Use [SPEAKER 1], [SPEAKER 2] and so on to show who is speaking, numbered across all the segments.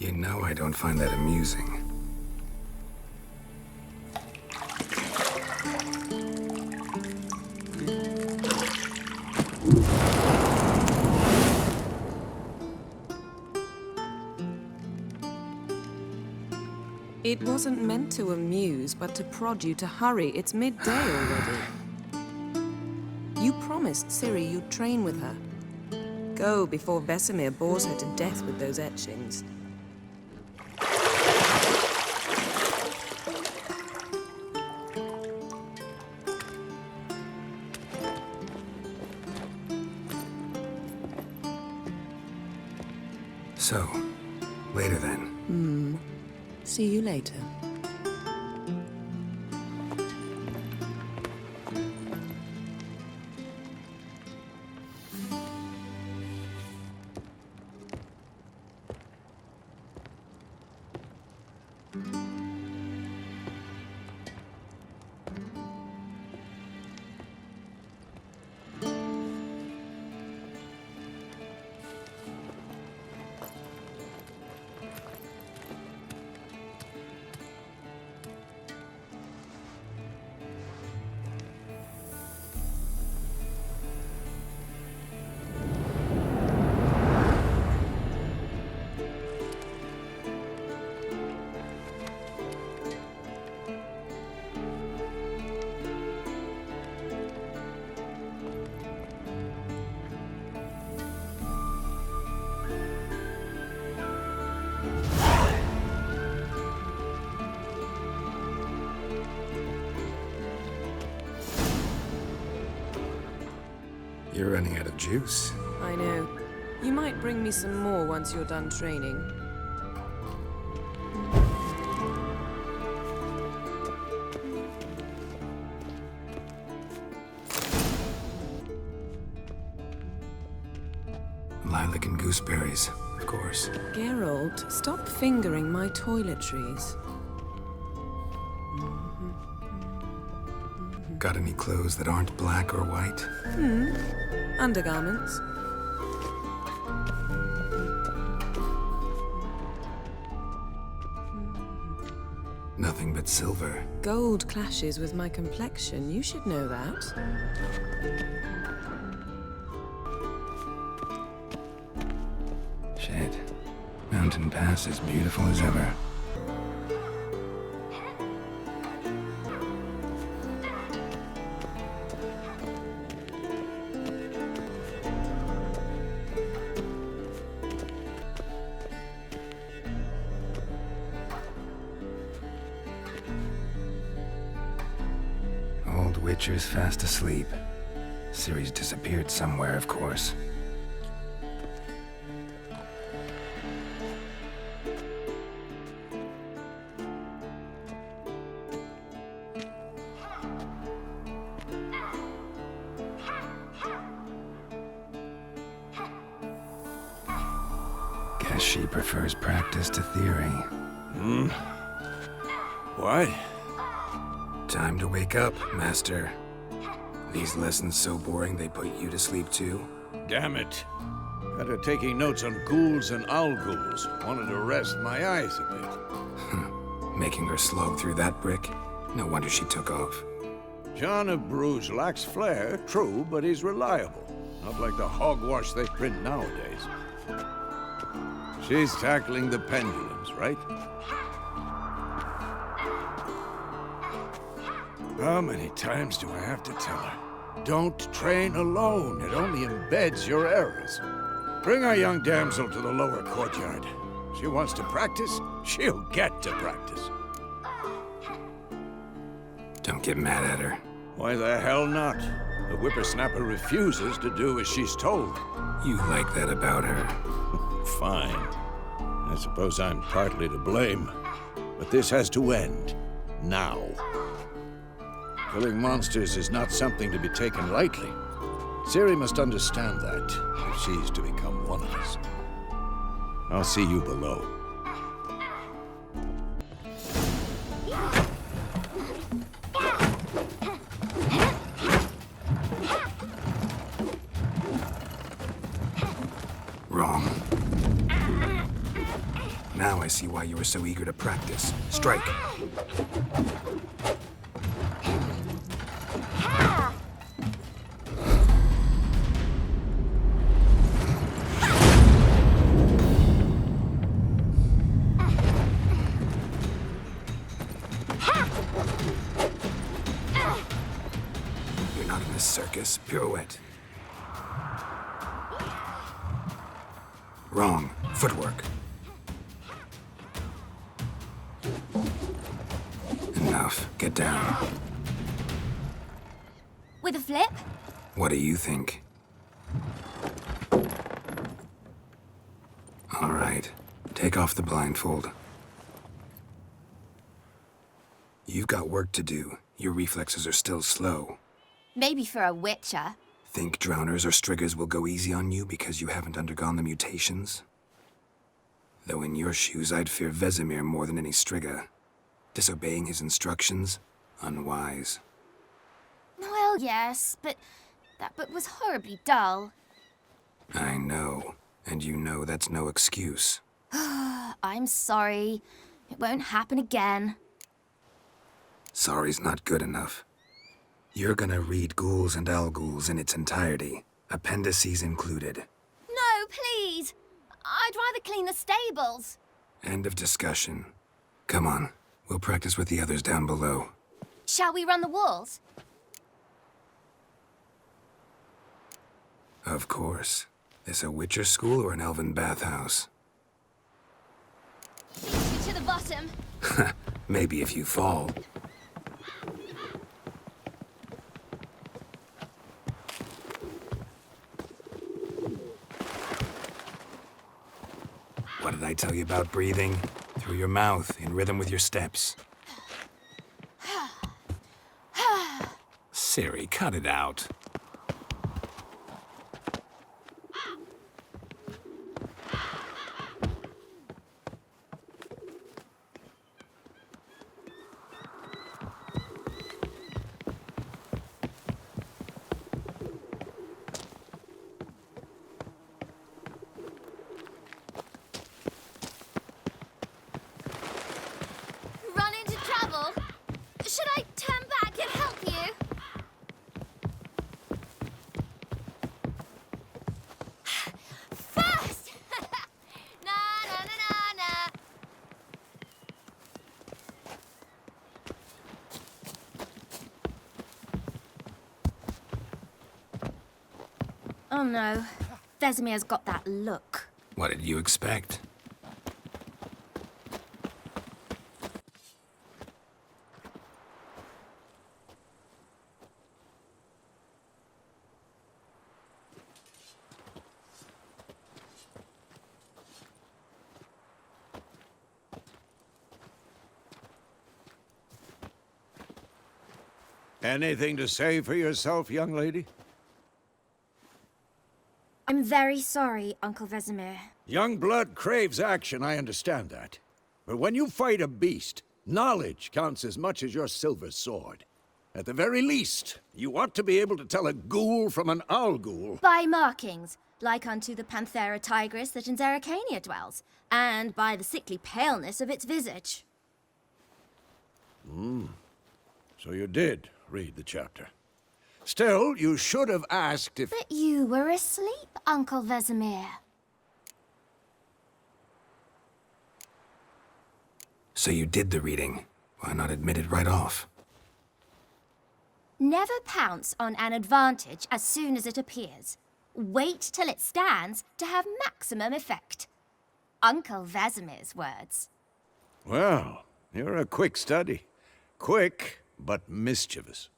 [SPEAKER 1] You know I don't find that amusing.
[SPEAKER 2] It wasn't meant to amuse, but to prod you to hurry. It's midday already. You promised Ciri you'd train with her. Go before Vesemir bores her to death with those etchings.
[SPEAKER 1] So, later then.
[SPEAKER 2] See you later.
[SPEAKER 1] You're running out of juice.
[SPEAKER 2] I know. You might bring me some more once you're done training.
[SPEAKER 1] Lilac and gooseberries, of course.
[SPEAKER 2] Geralt, stop fingering my toiletries.
[SPEAKER 1] Got any clothes that aren't black or white?
[SPEAKER 2] Undergarments.
[SPEAKER 1] Nothing but silver.
[SPEAKER 2] Gold clashes with my complexion. You should know that.
[SPEAKER 1] Shit. Mountain Pass is beautiful as ever. Witcher's fast asleep. Ciri's disappeared somewhere, of course. Guess she prefers practice to theory.
[SPEAKER 3] What?
[SPEAKER 1] Time to wake up, Master. These lessons so boring they put you to sleep too?
[SPEAKER 3] Damn it. Got her taking notes on ghouls and owl ghouls. Wanted to rest my eyes a bit.
[SPEAKER 1] Making her slog through that brick? No wonder she took off.
[SPEAKER 3] John of Bruges lacks flair, true, but he's reliable. Not like the hogwash they print nowadays. She's tackling the pendulums, right? How many times do I have to tell her? Don't train alone. It only embeds your errors. Bring our young damsel to the lower courtyard. She wants to practice, she'll get to practice.
[SPEAKER 1] Don't get mad at her.
[SPEAKER 3] Why the hell not? The whippersnapper refuses to do as she's told.
[SPEAKER 1] You like that about her.
[SPEAKER 3] Fine. I suppose I'm partly to blame. But this has to end. Now. Killing monsters is not something to be taken lightly. Ciri must understand that, if she's to become one of us. I'll see you below.
[SPEAKER 1] Now I see why you were so eager to practice. Strike. You're not in this circus. Pirouette. Wrong. Footwork. Enough. Get down.
[SPEAKER 4] With a flip?
[SPEAKER 1] What do you think? All right. Take off the blindfold. You've got work to do. Your reflexes are still slow.
[SPEAKER 4] Maybe for a witcher.
[SPEAKER 1] Think drowners or striggers will go easy on you because you haven't undergone the mutations? Though in your shoes, I'd fear Vesemir more than any strigger. Disobeying his instructions? Unwise.
[SPEAKER 4] Well, yes, but that book was horribly dull.
[SPEAKER 1] I know. And you know that's no excuse.
[SPEAKER 4] I'm sorry. It won't happen again.
[SPEAKER 1] Sorry's not good enough. You're gonna read Ghouls and Alghouls in its entirety, appendices included.
[SPEAKER 4] No, please. I'd rather clean the stables.
[SPEAKER 1] End of discussion. Come on, we'll practice with the others down below.
[SPEAKER 4] Shall we run the walls?
[SPEAKER 1] Of course. This a Witcher school or an elven bathhouse?
[SPEAKER 4] To the bottom.
[SPEAKER 1] Maybe if you fall. What did I tell you about breathing? Through your mouth, in rhythm with your steps. Siri, cut it out.
[SPEAKER 4] Run into trouble? Should I turn back and help you? First! Na na na na na. Oh no. Vesemir's got that look.
[SPEAKER 1] What did you expect?
[SPEAKER 3] Anything to say for yourself, young lady?
[SPEAKER 4] I'm very sorry, Uncle Vesemir.
[SPEAKER 3] Young blood craves action, I understand that. But when you fight a beast, knowledge counts as much as your silver sword. At the very least, you ought to be able to tell a ghoul from an owl-ghoul.
[SPEAKER 4] By markings, like unto the Panthera tigris that in Zerrikania dwells, and by the sickly paleness of its visage.
[SPEAKER 3] So you did read the chapter. Still, you should have asked if...
[SPEAKER 4] But you were asleep, Uncle Vesemir.
[SPEAKER 1] So you did the reading. Why not admit it right off?
[SPEAKER 4] Never pounce on an advantage as soon as it appears. Wait till it stands to have maximum effect. Uncle Vesemir's words.
[SPEAKER 3] Well, you're a quick study. Quick, but mischievous.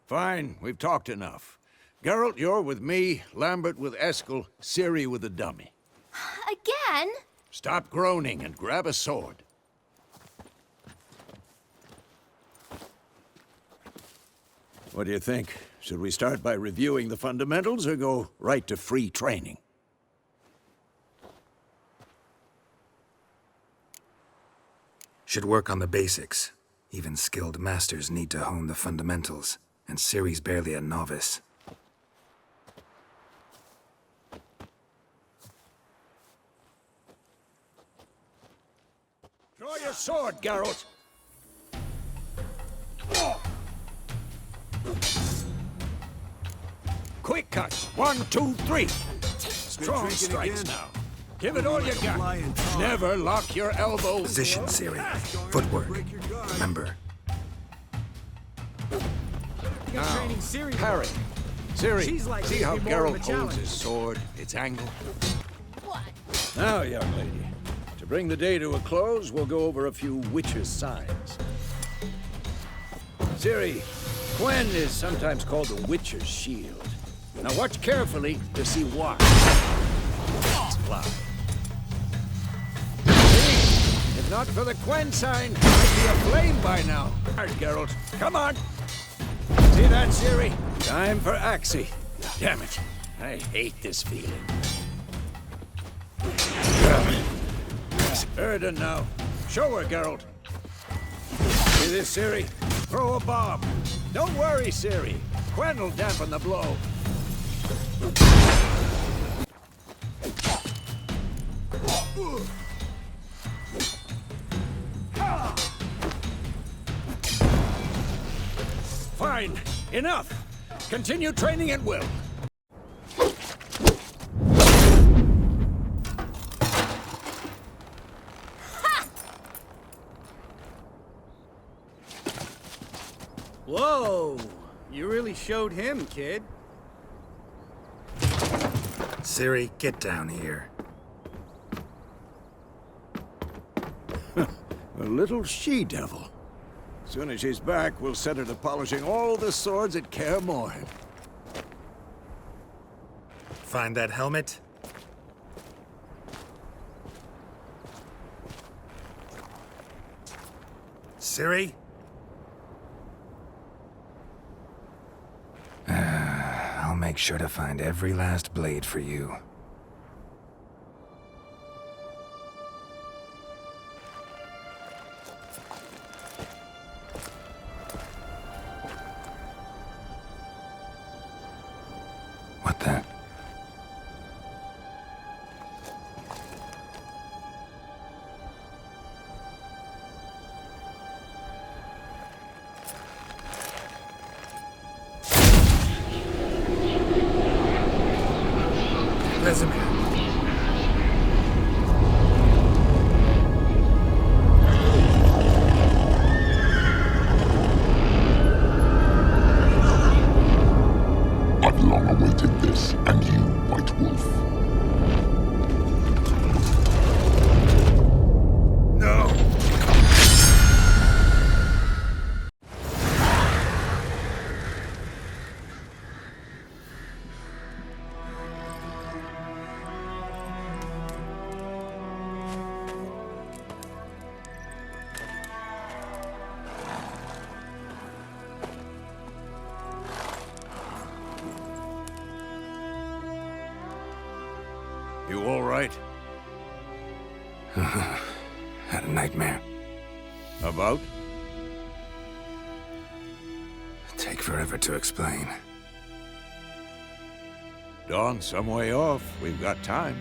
[SPEAKER 3] Fine, we've talked enough. Geralt, you're with me, Lambert with Eskel, Ciri with the dummy.
[SPEAKER 4] Again?
[SPEAKER 3] Stop groaning and grab a sword. What do you think? Should we start by reviewing the fundamentals or go right to free training?
[SPEAKER 1] Should work on the basics. Even skilled masters need to hone the fundamentals, and Ciri's barely a novice.
[SPEAKER 3] Draw your sword, Geralt. Quick cut. 1, 2, 3. Strong strikes now. Give it all you got. Never lock your elbows.
[SPEAKER 1] Position, Ciri. Footwork. Remember.
[SPEAKER 3] Now, parry. Ciri, see how Geralt holds his sword, its angle? Now, young lady, to bring the day to a close, we'll go over a few witches' signs. Ciri, Gwen is sometimes called the Witcher's Shield. Now watch carefully to see why. It's fly. See? If not for the Gwen sign, it'd be aflame by now. All right, Geralt, come on. See that, Ciri? Time for Axie. Damn it, I hate this feeling. Erden now. Show her, Geralt. See this, Ciri? Throw a bomb. Don't worry, Ciri. Gwen will dampen the blow. Fine. Enough. Continue training at will.
[SPEAKER 5] Whoa! You really showed him, kid.
[SPEAKER 1] Ciri, get down here.
[SPEAKER 3] A little she-devil. Soon as she's back, we'll set her to polishing all the swords at Kaer Morhen.
[SPEAKER 1] Find that helmet? Ciri? I'll make sure to find every last blade for you. What the? Vesemir.
[SPEAKER 6] I've long awaited this, and you, White Wolf.
[SPEAKER 1] No!
[SPEAKER 3] You all right?
[SPEAKER 1] Had a nightmare.
[SPEAKER 3] About?
[SPEAKER 1] Take forever to explain.
[SPEAKER 3] Dawn's some way off. We've got time.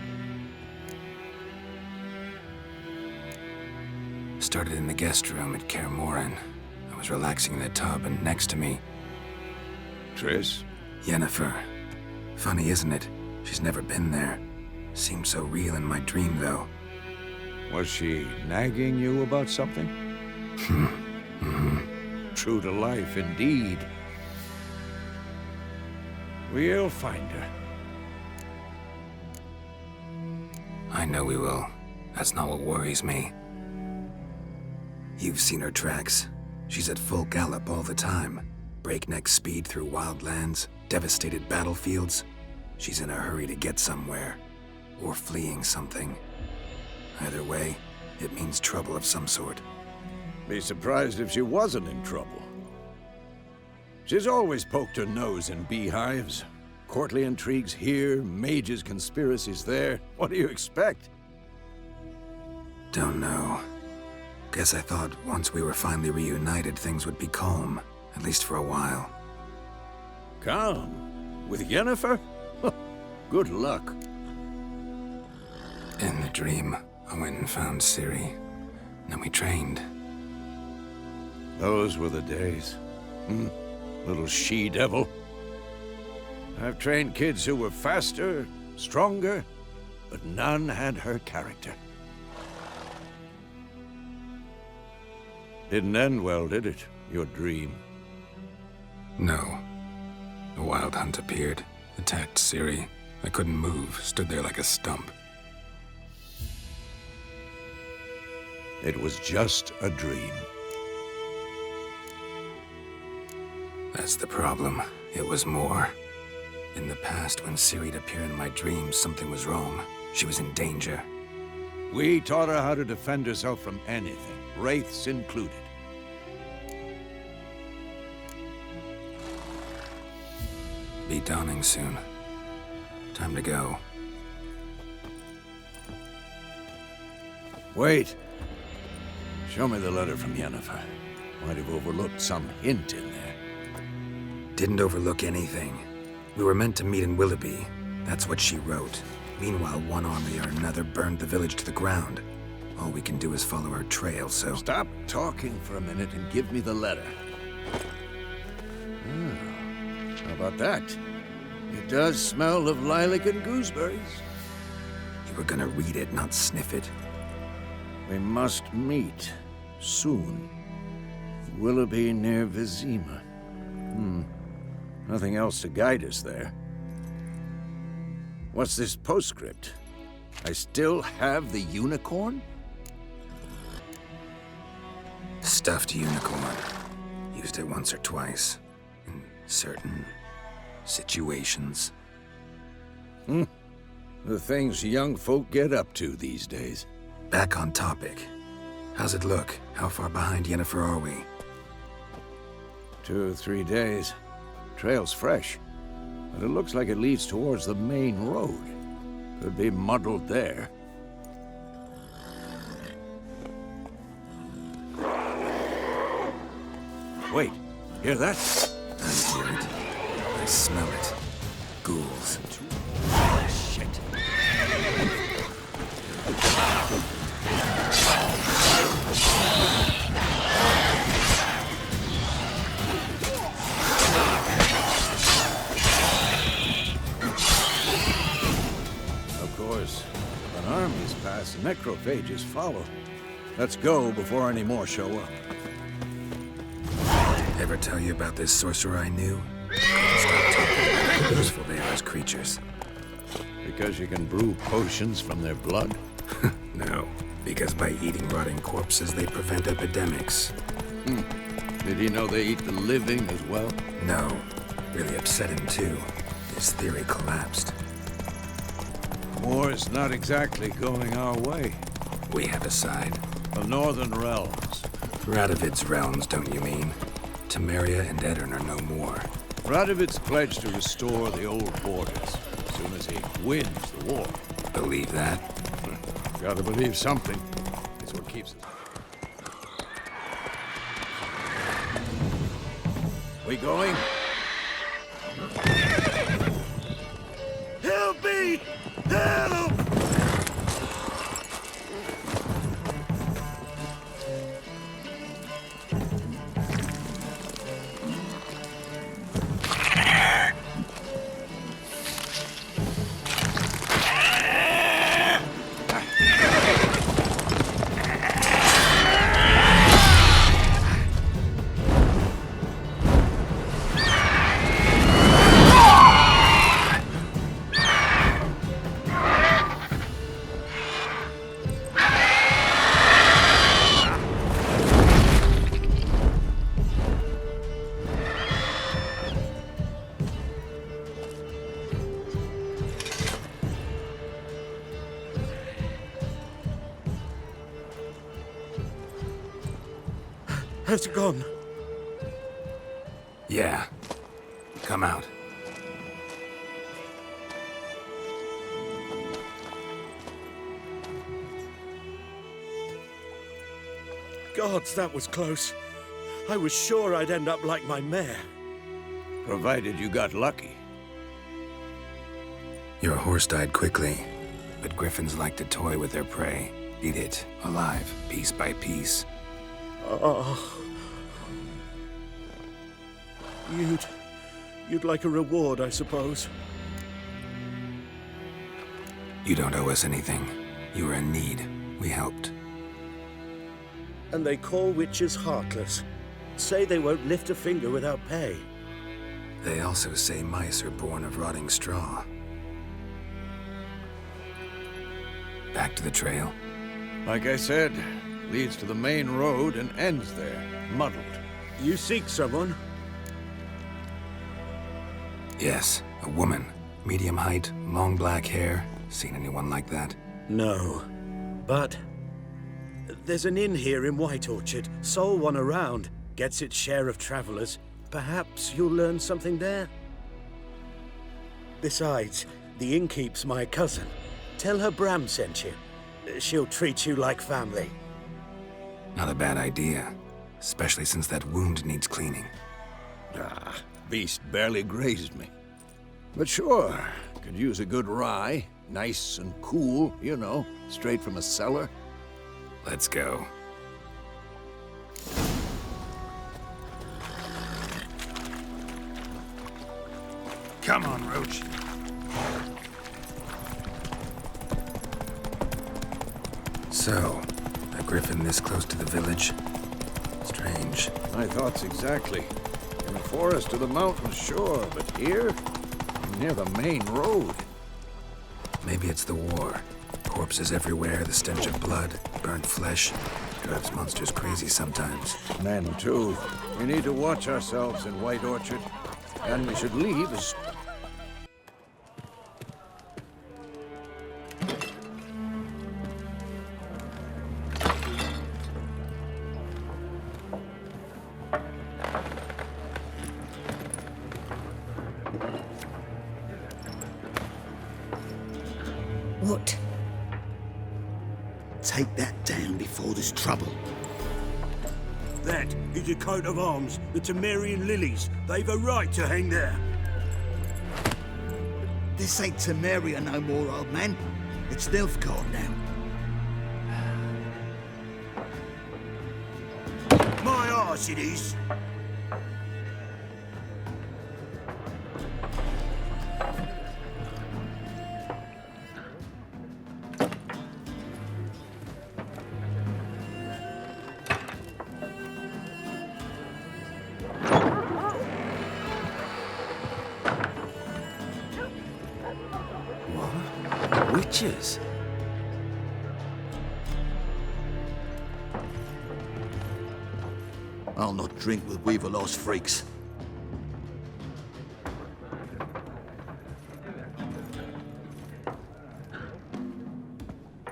[SPEAKER 1] Started in the guest room at Kaer Morhen. I was relaxing in the tub, and next to me,
[SPEAKER 3] Triss?
[SPEAKER 1] Yennefer. Funny, isn't it? She's never been there. Seemed so real in my dream, though.
[SPEAKER 3] Was she nagging you about something? True to life, indeed. We'll find her.
[SPEAKER 1] I know we will. That's not what worries me. You've seen her tracks. She's at full gallop all the time. Breakneck speed through wild lands, devastated battlefields. She's in a hurry to get somewhere. Or fleeing something. Either way, it means trouble of some sort.
[SPEAKER 3] Be surprised if she wasn't in trouble. She's always poked her nose in beehives. Courtly intrigues here, mages' conspiracies there. What do you expect?
[SPEAKER 1] Don't know. Guess I thought once we were finally reunited, things would be calm. At least for a while.
[SPEAKER 3] Calm? With Yennefer? Good luck.
[SPEAKER 1] In the dream, I went and found Ciri. and we trained.
[SPEAKER 3] Those were the days. Little she-devil. I've trained kids who were faster, stronger, but none had her character. Didn't end well, did it? Your dream?
[SPEAKER 1] No. A wild hunt appeared, attacked Ciri. I couldn't move, stood there like a stump.
[SPEAKER 3] It was just a dream.
[SPEAKER 1] That's the problem. It was more. In the past, when Ciri'd appear in my dreams, something was wrong. She was in danger.
[SPEAKER 3] We taught her how to defend herself from anything, wraiths included.
[SPEAKER 1] Be dawning soon. Time to go.
[SPEAKER 3] Wait. Show me the letter from Yennefer. Might have overlooked some hint in there.
[SPEAKER 1] Didn't overlook anything. We were meant to meet in Willoughby. That's what she wrote. Meanwhile, one army or another burned the village to the ground. All we can do is follow her trail, so...
[SPEAKER 3] Stop talking for a minute and give me the letter. How about that? It does smell of lilac and gooseberries.
[SPEAKER 1] You were gonna read it, not sniff it?
[SPEAKER 3] We must meet. Soon. Willoughby near Vizima. Nothing else to guide us there. What's this postscript? I still have the unicorn?
[SPEAKER 1] Stuffed unicorn. Used it once or twice. In certain situations.
[SPEAKER 3] The things young folk get up to these days.
[SPEAKER 1] Back on topic. How's it look? How far behind Yennefer are we?
[SPEAKER 3] 2 or 3 days. Trail's fresh, but it looks like it leads towards the main road. Could be muddled there. Wait, hear that?
[SPEAKER 1] I hear it. I smell it. Ghouls.
[SPEAKER 3] Shit. Of course, when armies pass, necrophages follow. Let's go before any more show up.
[SPEAKER 1] Ever tell you about this sorcerer I knew? Couldn't stop talking about how useful they are as creatures.
[SPEAKER 3] Because you can brew potions from their blood?
[SPEAKER 1] No, because by eating rotting corpses, they prevent epidemics.
[SPEAKER 3] Did he know they eat the living as well?
[SPEAKER 1] No, really upset him too. His theory collapsed.
[SPEAKER 3] War's not exactly going our way.
[SPEAKER 1] We have a side.
[SPEAKER 3] The Northern Realms.
[SPEAKER 1] Radovid's realms, don't you mean? Temeria and Edirn are no more.
[SPEAKER 3] Radovid's pledged to restore the old borders as soon as he wins the war.
[SPEAKER 1] Believe that?
[SPEAKER 3] Gotta believe something. It's what keeps us. We going? Help me! Help!
[SPEAKER 7] Has it gone?
[SPEAKER 1] Yeah. Come out.
[SPEAKER 7] Gods, that was close. I was sure I'd end up like my mare.
[SPEAKER 3] Provided you got lucky.
[SPEAKER 1] Your horse died quickly, but griffins like to toy with their prey. Eat it, alive, piece by piece.
[SPEAKER 7] Oh. You'd like a reward, I suppose.
[SPEAKER 1] You don't owe us anything. You were in need. We helped.
[SPEAKER 7] And they call witches heartless. Say they won't lift a finger without pay.
[SPEAKER 1] They also say mice are born of rotting straw. Back to the trail.
[SPEAKER 3] Like I said, leads to the main road and ends there, muddled.
[SPEAKER 7] You seek someone?
[SPEAKER 1] Yes, a woman. Medium height, long black hair. Seen anyone like that?
[SPEAKER 7] No. But there's an inn here in White Orchard. Sole one around. Gets its share of travelers. Perhaps you'll learn something there? Besides, the innkeep's my cousin. Tell her Bram sent you. She'll treat you like family.
[SPEAKER 1] Not a bad idea. Especially since that wound needs cleaning.
[SPEAKER 3] Ah, beast barely grazed me. But sure, could use a good rye. Nice and cool, you know, straight from a cellar.
[SPEAKER 1] Let's go. Come on, Roach. So, a griffin this close to the village? Strange.
[SPEAKER 3] My thoughts exactly. In the forest or the mountains, sure, but here? Near the main road.
[SPEAKER 1] Maybe it's the war. Corpses everywhere, the stench of blood, burnt flesh. Drives monsters crazy sometimes.
[SPEAKER 3] Men, too. We need to watch ourselves in White Orchard. And we should leave as...
[SPEAKER 2] What?
[SPEAKER 8] Take that down before there's trouble.
[SPEAKER 7] That is a coat of arms, the Temerian lilies. They've a right to hang there.
[SPEAKER 8] This ain't Temeria no more, old man. It's Nilfgaard now.
[SPEAKER 7] My arse it is.
[SPEAKER 1] Witches?
[SPEAKER 8] I'll not drink with Weaver-lost freaks.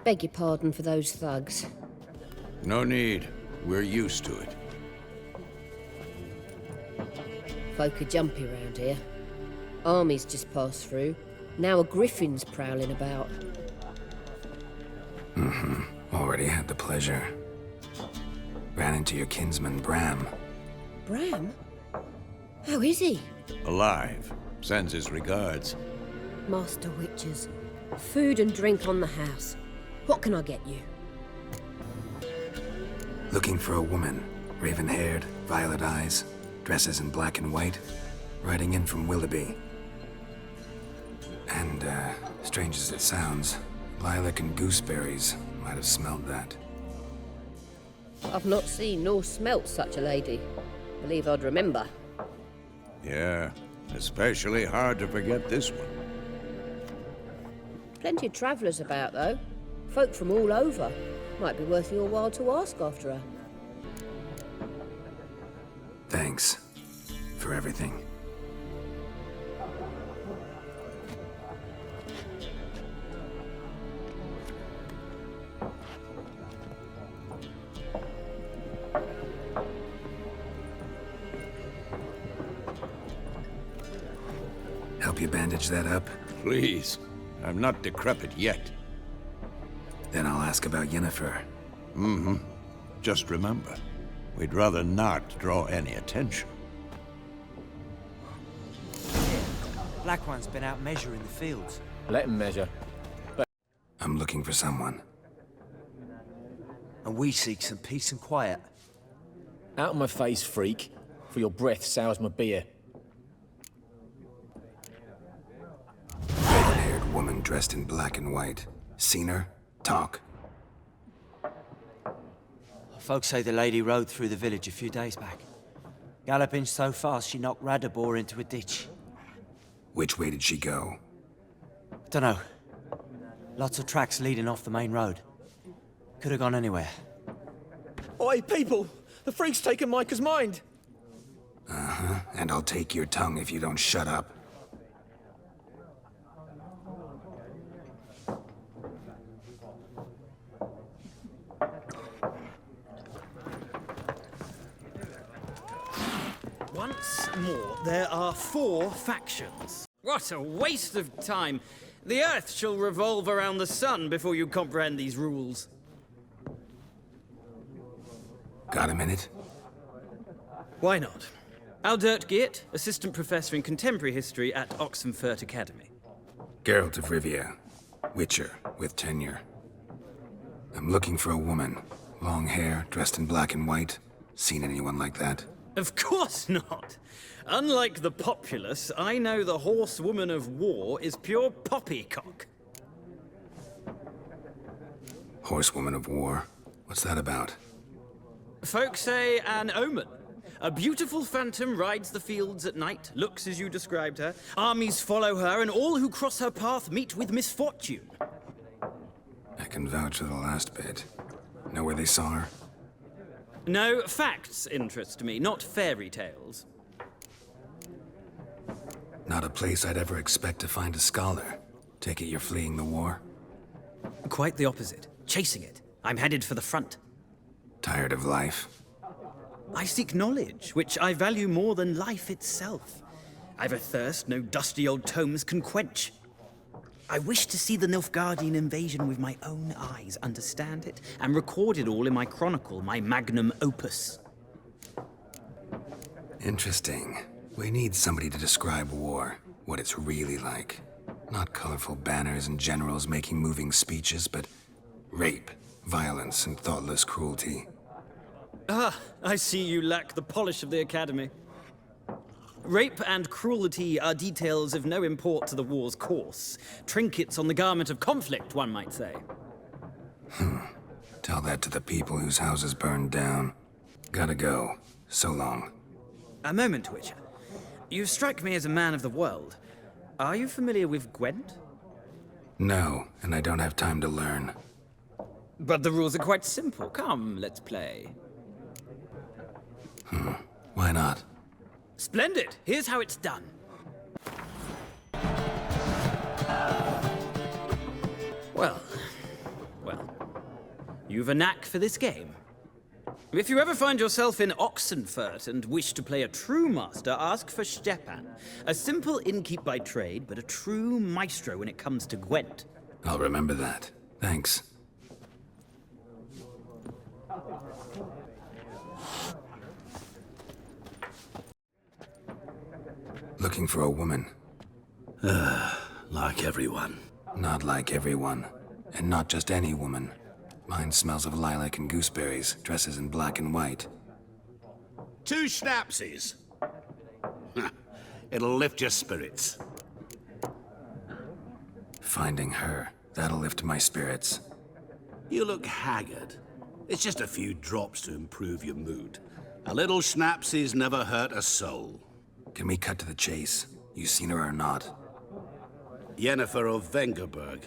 [SPEAKER 9] Beg your pardon for those thugs.
[SPEAKER 3] No need. We're used to it.
[SPEAKER 9] Folk are jumpy round here. Armies just passed through. Now a griffin's prowling about.
[SPEAKER 1] Already had the pleasure. Ran into your kinsman, Bram.
[SPEAKER 9] Bram? How is he?
[SPEAKER 3] Alive. Sends his regards.
[SPEAKER 9] Master Witchers. Food and drink on the house. What can I get you?
[SPEAKER 1] Looking for a woman. Raven-haired, violet eyes, dresses in black and white. Riding in from Willoughby. And, strange as it sounds, lilac and gooseberries might have smelled that.
[SPEAKER 9] I've not seen nor smelt such a lady. Believe I'd remember.
[SPEAKER 3] Yeah, especially hard to forget this one.
[SPEAKER 9] Plenty of travellers about, though. Folk from all over. Might be worth your while to ask after her.
[SPEAKER 1] Thanks for everything. Help you bandage that up?
[SPEAKER 3] Please. I'm not decrepit yet.
[SPEAKER 1] Then I'll ask about Yennefer.
[SPEAKER 3] Just remember, we'd rather not draw any attention.
[SPEAKER 10] Black One's been out measuring the fields.
[SPEAKER 5] Let him measure.
[SPEAKER 1] I'm looking for someone.
[SPEAKER 10] And we seek some peace and quiet.
[SPEAKER 11] Out of my face, freak, for your breath sours my beer.
[SPEAKER 1] Red-haired woman dressed in black and white. Seen her? Talk.
[SPEAKER 10] Folks say the lady rode through the village a few days back. Galloping so fast she knocked Radabor into a ditch.
[SPEAKER 1] Which way did she go?
[SPEAKER 10] Dunno. Lots of tracks leading off the main road. Could have gone anywhere.
[SPEAKER 11] Oi, people! The freak's taken Micah's mind!
[SPEAKER 1] Uh-huh, and I'll take your tongue if you don't shut up.
[SPEAKER 5] Once more, there are 4 factions. What a waste of time. The Earth shall revolve around the sun before you comprehend these rules.
[SPEAKER 1] Got a minute?
[SPEAKER 5] Why not? Aldert Geert, Assistant Professor in Contemporary History at Oxenfurt Academy.
[SPEAKER 1] Geralt of Rivia. Witcher, with tenure. I'm looking for a woman. Long hair, dressed in black and white. Seen anyone like that?
[SPEAKER 5] Of course not. Unlike the populace, I know the horsewoman of war is pure poppycock.
[SPEAKER 1] Horsewoman of war? What's that about?
[SPEAKER 5] Folk say an omen. A beautiful phantom rides the fields at night, looks as you described her. Armies follow her, and all who cross her path meet with misfortune.
[SPEAKER 1] I can vouch for the last bit. Know where they saw her?
[SPEAKER 5] No, facts interest me, not fairy tales.
[SPEAKER 1] Not a place I'd ever expect to find a scholar. Take it you're fleeing the war?
[SPEAKER 5] Quite the opposite. Chasing it. I'm headed for the front.
[SPEAKER 1] Tired of life?
[SPEAKER 5] I seek knowledge, which I value more than life itself. I've a thirst no dusty old tomes can quench. I wish to see the Nilfgaardian invasion with my own eyes, understand it, and record it all in my chronicle, my magnum opus.
[SPEAKER 1] Interesting. We need somebody to describe war, what it's really like. Not colorful banners and generals making moving speeches, but rape, violence, and thoughtless cruelty.
[SPEAKER 5] Ah, I see you lack the polish of the Academy. Rape and cruelty are details of no import to the war's course. Trinkets on the garment of conflict, one might say.
[SPEAKER 1] Tell that to the people whose houses burned down. Gotta go. So long.
[SPEAKER 5] A moment, Witcher. You strike me as a man of the world. Are you familiar with Gwent?
[SPEAKER 1] No, and I don't have time to learn.
[SPEAKER 5] But the rules are quite simple. Come, let's play.
[SPEAKER 1] Why not?
[SPEAKER 5] Splendid! Here's how it's done. Well. You've a knack for this game. If you ever find yourself in Oxenfurt and wish to play a true master, ask for Stepan. A simple innkeep by trade, but a true maestro when it comes to Gwent.
[SPEAKER 1] I'll remember that. Thanks. Looking for a woman.
[SPEAKER 7] Like everyone.
[SPEAKER 1] Not like everyone. And not just any woman. Mine smells of lilac and gooseberries, dresses in black and white.
[SPEAKER 8] 2 schnapsies. It'll lift your spirits.
[SPEAKER 1] Finding her, that'll lift my spirits.
[SPEAKER 8] You look haggard. It's just a few drops to improve your mood. A little schnapsies never hurt a soul.
[SPEAKER 1] Can we cut to the chase? You seen her or not?
[SPEAKER 8] Yennefer of Vengerberg.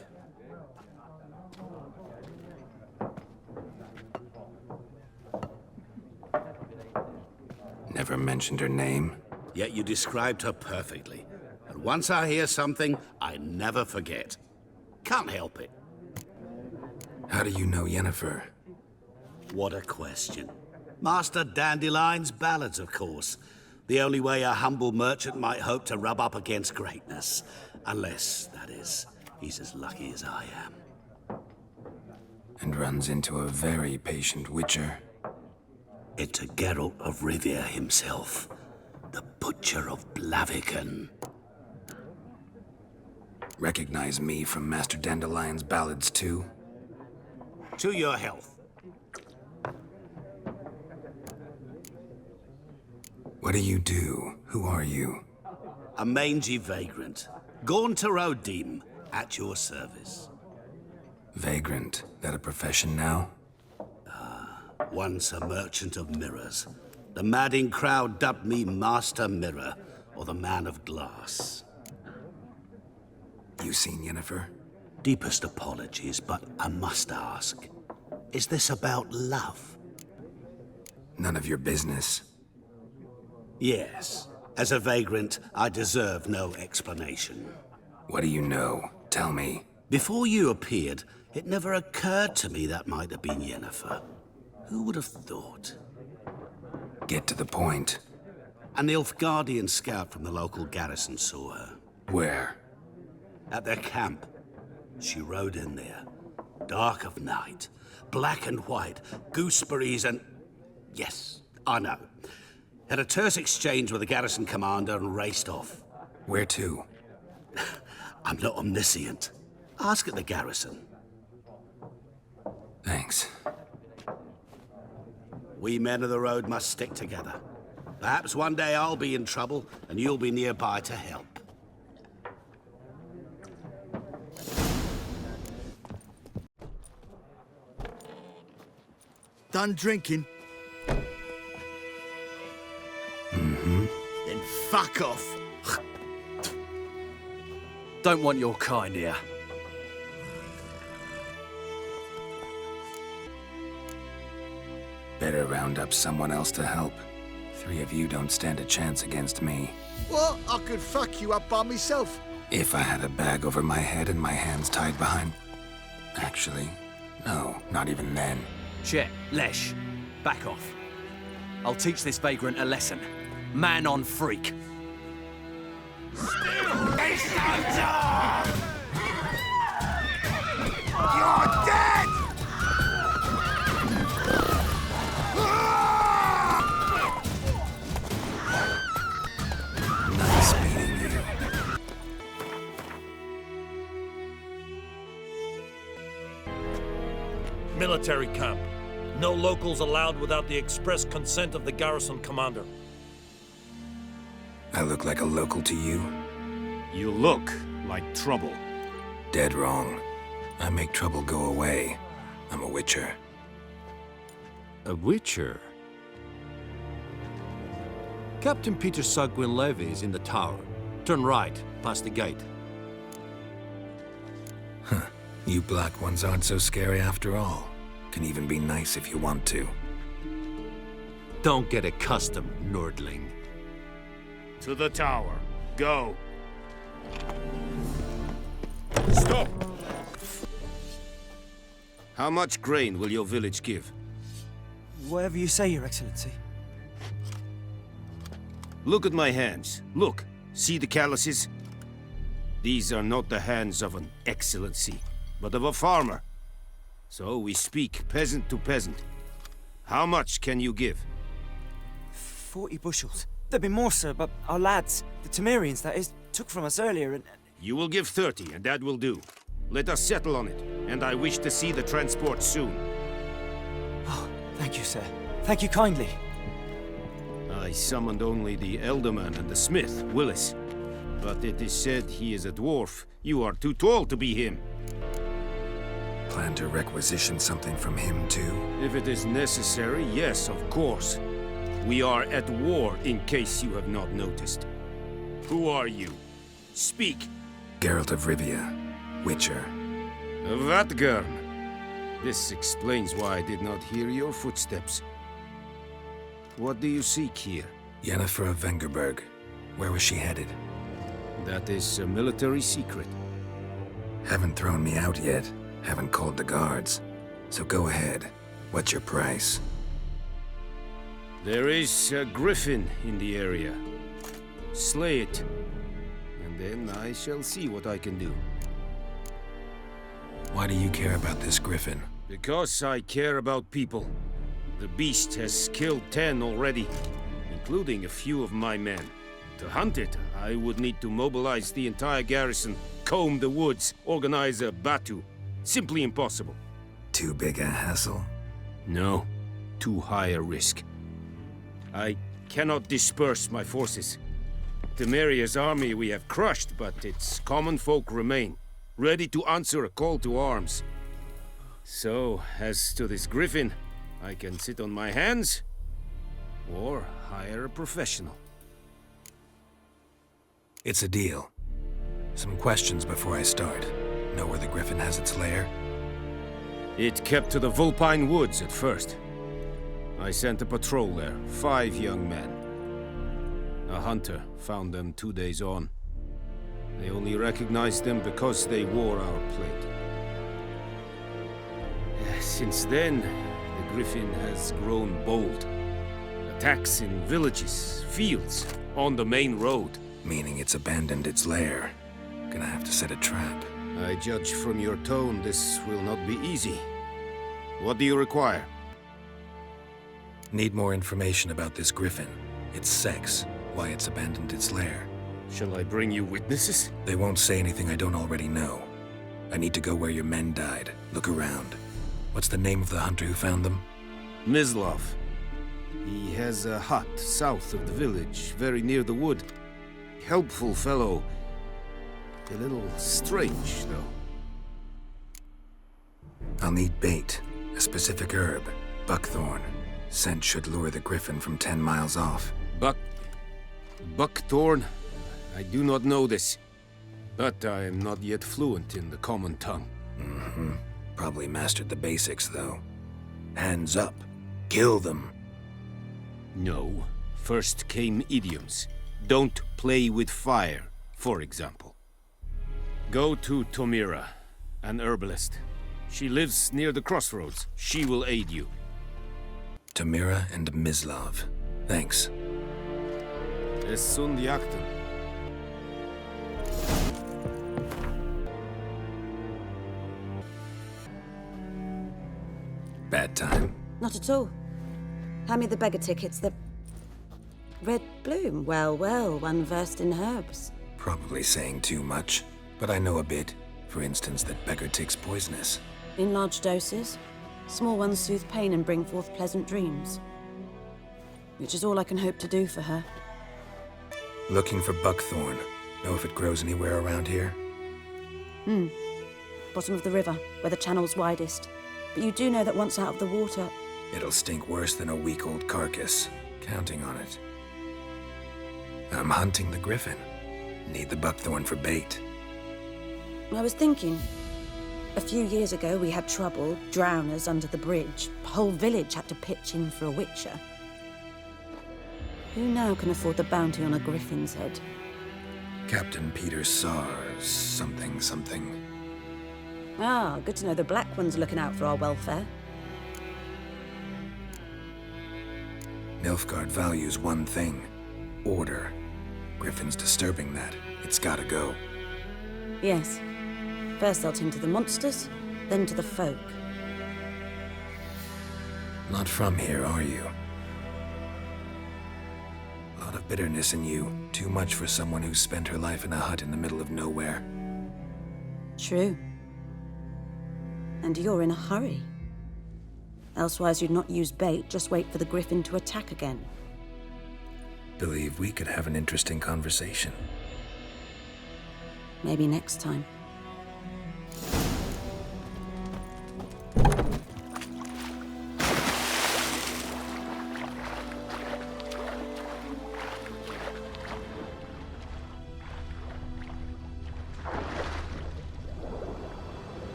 [SPEAKER 1] Never mentioned her name.
[SPEAKER 8] Yet you described her perfectly. And once I hear something, I never forget. Can't help it.
[SPEAKER 1] How do you know Yennefer?
[SPEAKER 8] What a question. Master Dandelion's ballads, of course. The only way a humble merchant might hope to rub up against greatness. Unless, that is, he's as lucky as I am.
[SPEAKER 1] And runs into a very patient Witcher.
[SPEAKER 8] It's a Geralt of Rivia himself. The Butcher of Blaviken.
[SPEAKER 1] Recognize me from Master Dandelion's ballads too?
[SPEAKER 8] To your health.
[SPEAKER 1] What do you do? Who are you?
[SPEAKER 8] A mangy vagrant. Gaunter Deem, at your service.
[SPEAKER 1] Vagrant. That a profession now?
[SPEAKER 8] Once a merchant of mirrors. The madding crowd dubbed me Master Mirror, or the Man of Glass.
[SPEAKER 1] You seen Yennefer?
[SPEAKER 8] Deepest apologies, but I must ask. Is this about love?
[SPEAKER 1] None of your business.
[SPEAKER 8] Yes. As a vagrant, I deserve no explanation.
[SPEAKER 1] What do you know? Tell me.
[SPEAKER 8] Before you appeared, it never occurred to me that might have been Yennefer. Who would have thought?
[SPEAKER 1] Get to the point.
[SPEAKER 8] A Nilfgaardian scout from the local garrison saw her.
[SPEAKER 1] Where?
[SPEAKER 8] At their camp. She rode in there. Dark of night. Black and white. Gooseberries and... Yes, I know. Had a terse exchange with the garrison commander and raced off.
[SPEAKER 1] Where to?
[SPEAKER 8] I'm not omniscient. Ask at the garrison.
[SPEAKER 1] Thanks.
[SPEAKER 8] We men of the road must stick together. Perhaps one day I'll be in trouble and you'll be nearby to help.
[SPEAKER 12] Done drinking?
[SPEAKER 1] Mm-hmm.
[SPEAKER 12] Then fuck off.
[SPEAKER 13] Don't want your kind here.
[SPEAKER 1] Better round up someone else to help. 3 of you don't stand a chance against me.
[SPEAKER 12] What? I could fuck you up by myself.
[SPEAKER 1] If I had a bag over my head and my hands tied behind... Actually, no, not even then.
[SPEAKER 13] Shit, Lesh, back off. I'll teach this vagrant a lesson. Man on freak.
[SPEAKER 12] You're dead!
[SPEAKER 1] Nice meeting you.
[SPEAKER 14] Military camp. No locals allowed without the express consent of the garrison commander.
[SPEAKER 1] I look like a local to you?
[SPEAKER 15] You look like trouble.
[SPEAKER 1] Dead wrong. I make trouble go away. I'm a witcher.
[SPEAKER 15] A witcher? Captain Peter Sagwin Levy is in the tower. Turn right, past the gate.
[SPEAKER 1] Huh. You black ones aren't so scary after all. Can even be nice if you want to.
[SPEAKER 15] Don't get accustomed, nerdling.
[SPEAKER 16] To the tower. Go.
[SPEAKER 17] Stop! How much grain will your village give?
[SPEAKER 10] Whatever you say, Your Excellency.
[SPEAKER 17] Look at my hands. Look. See the calluses? These are not the hands of an excellency, but of a farmer. So we speak peasant to peasant. How much can you give?
[SPEAKER 10] 40 bushels. There'd be more, sir, but our lads, the Temerians, that is, took from us earlier and...
[SPEAKER 17] You will give 30, and that will do. Let us settle on it, and I wish to see the transport soon.
[SPEAKER 10] Oh, thank you, sir. Thank you kindly.
[SPEAKER 17] I summoned only the Elderman and the smith, Willis. But it is said he is a dwarf. You are too tall to be him.
[SPEAKER 1] Plan to requisition something from him, too?
[SPEAKER 17] If it is necessary, yes, of course. We are at war, in case you have not noticed. Who are you? Speak.
[SPEAKER 1] Geralt of Rivia, Witcher.
[SPEAKER 17] Vatgern. This explains why I did not hear your footsteps. What do you seek here?
[SPEAKER 1] Yennefer of Vengerberg. Where was she headed?
[SPEAKER 17] That is a military secret.
[SPEAKER 1] Haven't thrown me out yet. Haven't called the guards. So go ahead. What's your price?
[SPEAKER 17] There is a griffin in the area. Slay it. And then I shall see what I can do.
[SPEAKER 1] Why do you care about this griffin?
[SPEAKER 17] Because I care about people. The beast has killed 10 already, including a few of my men. To hunt it, I would need to mobilize the entire garrison, comb the woods, organize a batu. Simply impossible.
[SPEAKER 1] Too big a hassle?
[SPEAKER 17] No, too high a risk. I cannot disperse my forces. Temeria's army we have crushed, but its common folk remain, ready to answer a call to arms. So, as to this griffin, I can sit on my hands, or hire a professional.
[SPEAKER 1] It's a deal. Some questions before I start. Know where the griffin has its lair?
[SPEAKER 17] It kept to the Vulpine Woods at first. I sent a patrol there, 5 young men. A hunter found them 2 days on. They only recognized them because they wore our plate. Since then, the griffin has grown bold. Attacks in villages, fields, on the main road.
[SPEAKER 1] Meaning it's abandoned its lair. Gonna have to set a trap.
[SPEAKER 17] I judge from your tone this will not be easy. What do you require?
[SPEAKER 1] Need more information about this griffin. Its sex, why it's abandoned its lair.
[SPEAKER 17] Shall I bring you witnesses?
[SPEAKER 1] They won't say anything I don't already know. I need to go where your men died. Look around. What's the name of the hunter who found them?
[SPEAKER 17] Mislav. He has a hut south of the village, very near the wood. Helpful fellow. A little strange, though.
[SPEAKER 1] I'll need bait. A specific herb. Buckthorn. Scent should lure the griffin from 10 miles off.
[SPEAKER 17] Buckthorn? I do not know this. But I am not yet fluent in the common tongue.
[SPEAKER 1] Mm-hmm. Probably mastered the basics, though. Hands up. Kill them.
[SPEAKER 17] No. First came idioms. Don't play with fire, for example. Go to Tomira, an herbalist. She lives near the crossroads. She will aid you.
[SPEAKER 1] Tomira and Mislav. Thanks.
[SPEAKER 17] Es sunt jagten.
[SPEAKER 1] Bad time?
[SPEAKER 18] Not at all. Hand me the beggar tickets. The red bloom. Well, well, one versed in herbs.
[SPEAKER 1] Probably saying too much, but I know a bit. For instance, that beggar tick's poisonous.
[SPEAKER 18] In large doses. Small ones soothe pain and bring forth pleasant dreams. Which is all I can hope to do for her.
[SPEAKER 1] Looking for buckthorn. Know if it grows anywhere around here?
[SPEAKER 18] Bottom of the river, where the channel's widest. But you do know that once out of the water...
[SPEAKER 1] It'll stink worse than a week-old carcass. Counting on it. I'm hunting the griffin. Need the buckthorn for bait.
[SPEAKER 18] I was thinking... A few years ago, we had trouble, drowners under the bridge. The whole village had to pitch in for a witcher. Who now can afford the bounty on a griffin's head?
[SPEAKER 1] Captain Peter Sars, something.
[SPEAKER 18] Ah, good to know the Black One's looking out for our welfare.
[SPEAKER 1] Nilfgaard values one thing. Order. Griffin's disturbing that. It's gotta go.
[SPEAKER 18] Yes. First I'll tend to the monsters, then to the folk.
[SPEAKER 1] Not from here, are you? A lot of bitterness in you. Too much for someone who's spent her life in a hut in the middle of nowhere.
[SPEAKER 18] True. And you're in a hurry. Elsewise you'd not use bait, just wait for the griffin to attack again.
[SPEAKER 1] Believe we could have an interesting conversation.
[SPEAKER 18] Maybe next time.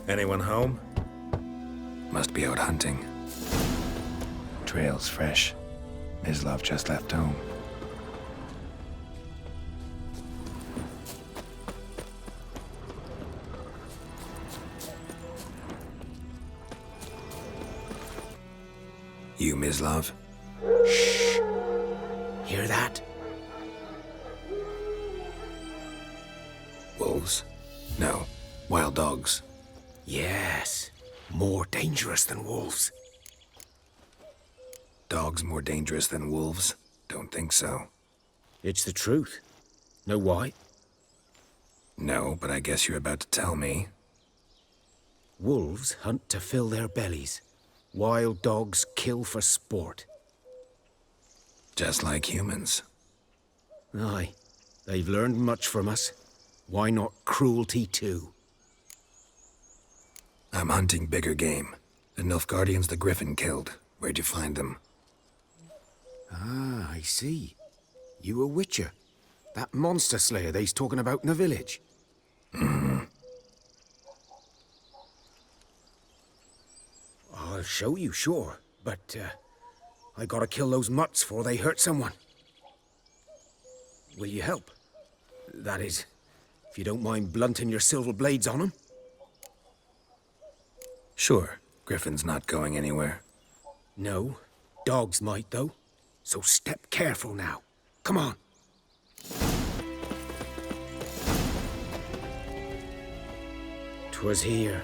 [SPEAKER 1] Anyone home? Must be out hunting. Trail's fresh. Mislav just left home. You, Mislav?
[SPEAKER 5] Shh! Hear that?
[SPEAKER 1] Wolves? No, wild dogs.
[SPEAKER 19] Yes. More dangerous than wolves.
[SPEAKER 1] Dogs more dangerous than wolves? Don't think so.
[SPEAKER 19] It's the truth. Know why?
[SPEAKER 1] No, but I guess you're about to tell me.
[SPEAKER 19] Wolves hunt to fill their bellies. Wild dogs kill for sport.
[SPEAKER 1] Just like humans.
[SPEAKER 19] Aye. They've learned much from us. Why not cruelty too?
[SPEAKER 1] I'm hunting bigger game. The Nilfgaardians the Griffin killed. Where'd you find them?
[SPEAKER 19] Ah, I see. You a witcher. That monster slayer they's talking about in the village. I'll show you, sure. But, I gotta kill those mutts before they hurt someone. Will you help? That is, if you don't mind blunting your silver blades on them.
[SPEAKER 1] Sure. Griffin's not going anywhere.
[SPEAKER 19] No. Dogs might, though. So step careful now. Come on. "'Twas here.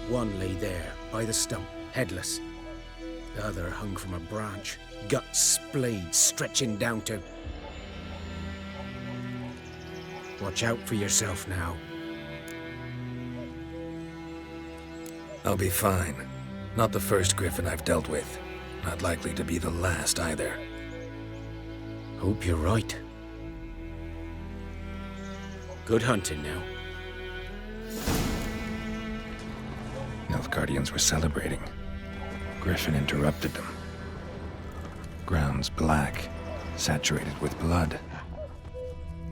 [SPEAKER 19] One lay there, by the stump, headless. The other hung from a branch, guts splayed, stretching down to... Watch out for yourself now.
[SPEAKER 1] I'll be fine. Not the first Griffin I've dealt with. Not likely to be the last either.
[SPEAKER 19] Hope you're right. Good hunting now.
[SPEAKER 1] Nilfgaardians were celebrating. Griffin interrupted them. Grounds black, saturated with blood.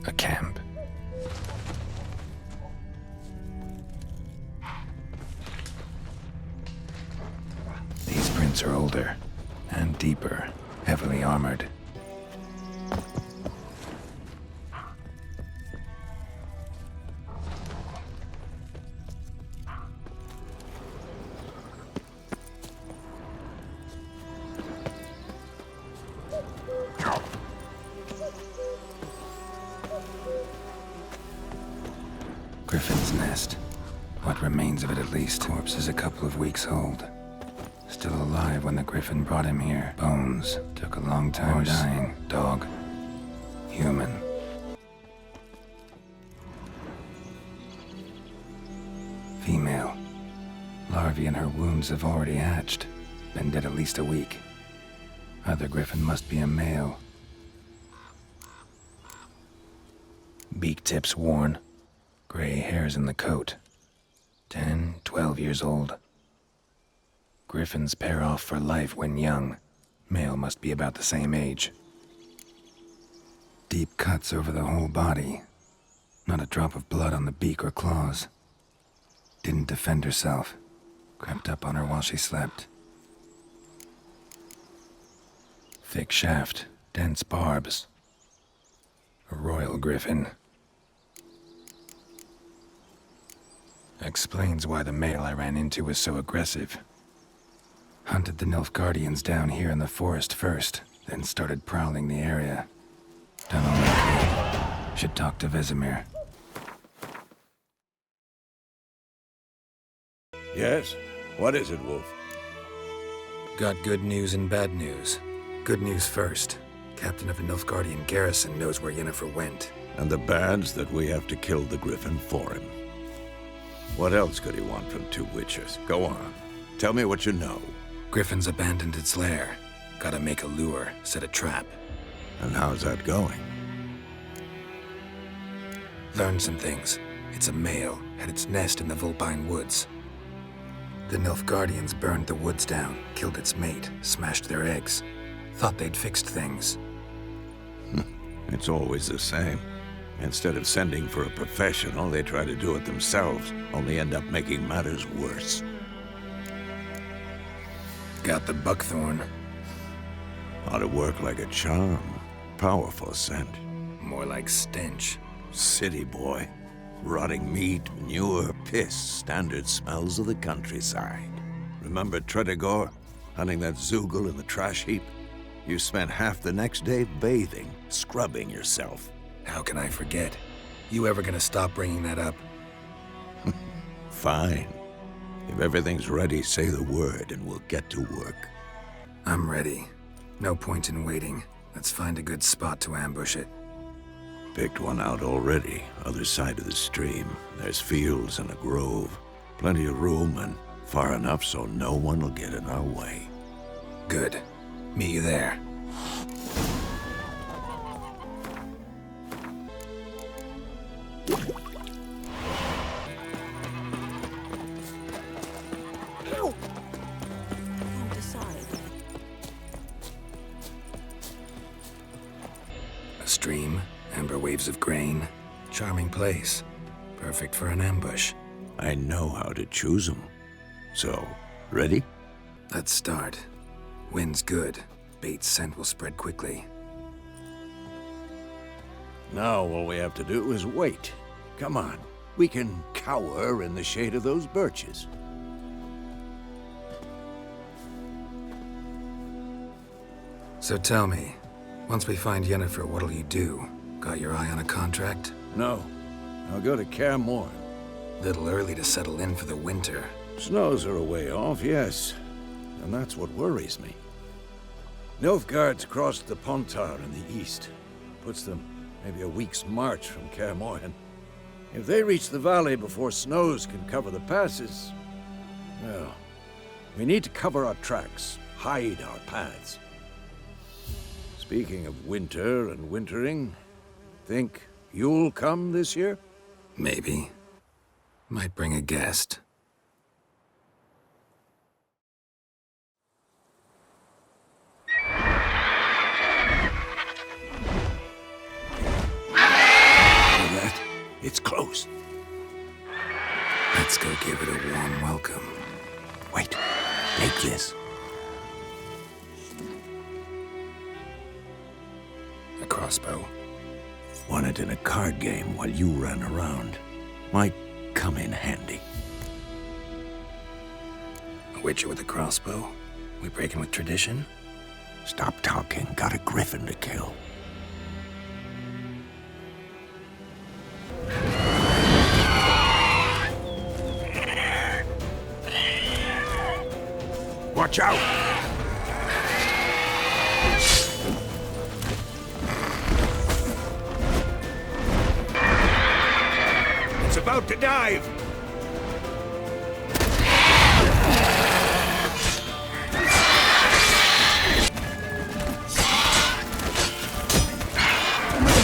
[SPEAKER 1] A camp. These prints are older and deeper, heavily armored. Griffin's nest. What remains of it at least. Corpse is a couple of weeks old. Still alive when the Griffin brought him here. Bones. Took a long time dying. Dog. Human. Female. Larvae in her wombs have already hatched. Been dead at least a week. Other Griffin must be a male. Beak tips worn. Gray hairs in the coat. 10, 12 years old. Griffins pair off for life when young. Male must be about the same age. Deep cuts over the whole body. Not a drop of blood on the beak or claws. Didn't defend herself. Crept up on her while she slept. Thick shaft, dense barbs. A royal Griffin. Explains why the male I ran into was so aggressive. Hunted the Nilfgaardians down here in the forest first, then started prowling the area. Done all I could. Should talk to Vesemir.
[SPEAKER 3] Yes? What is it, Wolf?
[SPEAKER 1] Got good news and bad news. Good news first. Captain of the Nilfgaardian garrison knows where Yennefer went.
[SPEAKER 3] And the bad's that we have to kill the Griffin for him. What else could he want from two witches? Go on. Tell me what you know.
[SPEAKER 1] Griffin's abandoned its lair. Gotta make a lure, set a trap.
[SPEAKER 3] And how's that going?
[SPEAKER 1] Learned some things. It's a male, had its nest in the Vulpine Woods. The Nilfgaardians burned the woods down, killed its mate, smashed their eggs. Thought they'd fixed things.
[SPEAKER 3] It's always the same. Instead of sending for a professional, they try to do it themselves, only end up making matters worse.
[SPEAKER 1] Got the buckthorn.
[SPEAKER 3] Ought to work like a charm. Powerful scent.
[SPEAKER 1] More like stench.
[SPEAKER 3] City boy. Rotting meat, manure, piss, standard smells of the countryside. Remember Tredegor? Hunting that Zoogle in the trash heap? You spent half the next day bathing, scrubbing yourself.
[SPEAKER 1] How can I forget? You ever gonna stop bringing that up?
[SPEAKER 3] Fine. If everything's ready, say the word and we'll get to work.
[SPEAKER 1] I'm ready. No point in waiting. Let's find a good spot to ambush it.
[SPEAKER 3] Picked one out already, other side of the stream. There's fields and a grove. Plenty of room and far enough so no one will get in our way.
[SPEAKER 1] Good. Meet you there. A stream, amber waves of grain. Charming place. Perfect for an ambush.
[SPEAKER 3] I know how to choose them. So, ready?
[SPEAKER 1] Let's start. Wind's good. Bait's scent will spread quickly.
[SPEAKER 3] Now all we have to do is wait. Come on. We can cower in the shade of those birches.
[SPEAKER 1] So tell me, once we find Yennefer, what'll you do? Got your eye on a contract?
[SPEAKER 3] No. I'll go to Kaer Morhen.
[SPEAKER 1] Little early to settle in for the winter.
[SPEAKER 3] Snows are a way off, yes. And that's what worries me. Nilfgaard's crossed the Pontar in the east. Puts them maybe a week's march from Kaer Morhen. If they reach the valley before snows can cover the passes, well, we need to cover our tracks, hide our paths. Speaking of winter and wintering, think you'll come this year?
[SPEAKER 1] Maybe. Might bring a guest.
[SPEAKER 3] It's close.
[SPEAKER 1] Let's go give it a warm welcome.
[SPEAKER 3] Wait, take this.
[SPEAKER 1] A crossbow.
[SPEAKER 3] Won it in a card game while you ran around. Might come in handy.
[SPEAKER 1] A witcher with a crossbow? We breaking with tradition?
[SPEAKER 3] Stop talking. Got a griffin to kill. Watch out! It's about to dive!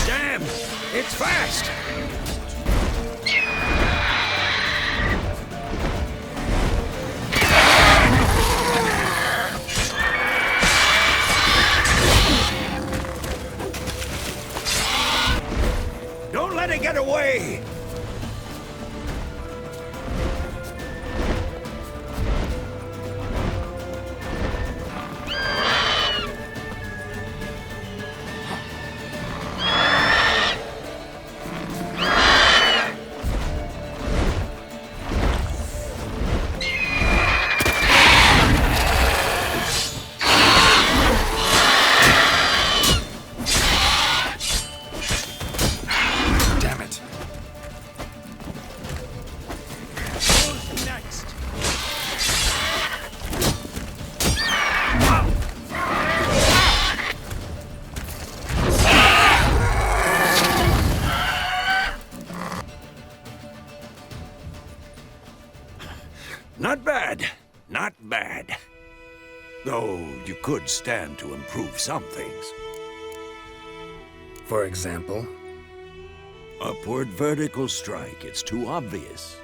[SPEAKER 3] Damn! It's fast! Get away! Not bad. Not bad. Though you could stand to improve some things.
[SPEAKER 1] For example?
[SPEAKER 3] Upward vertical strike. It's too obvious.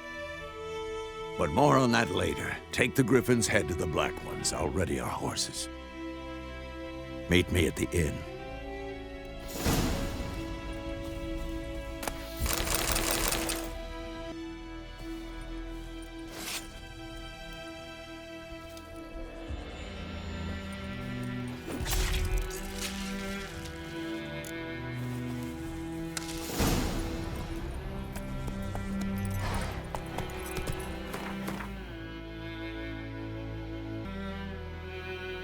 [SPEAKER 3] But more on that later. Take the Griffin's head to the Black Ones. I'll ready our horses. Meet me at the inn.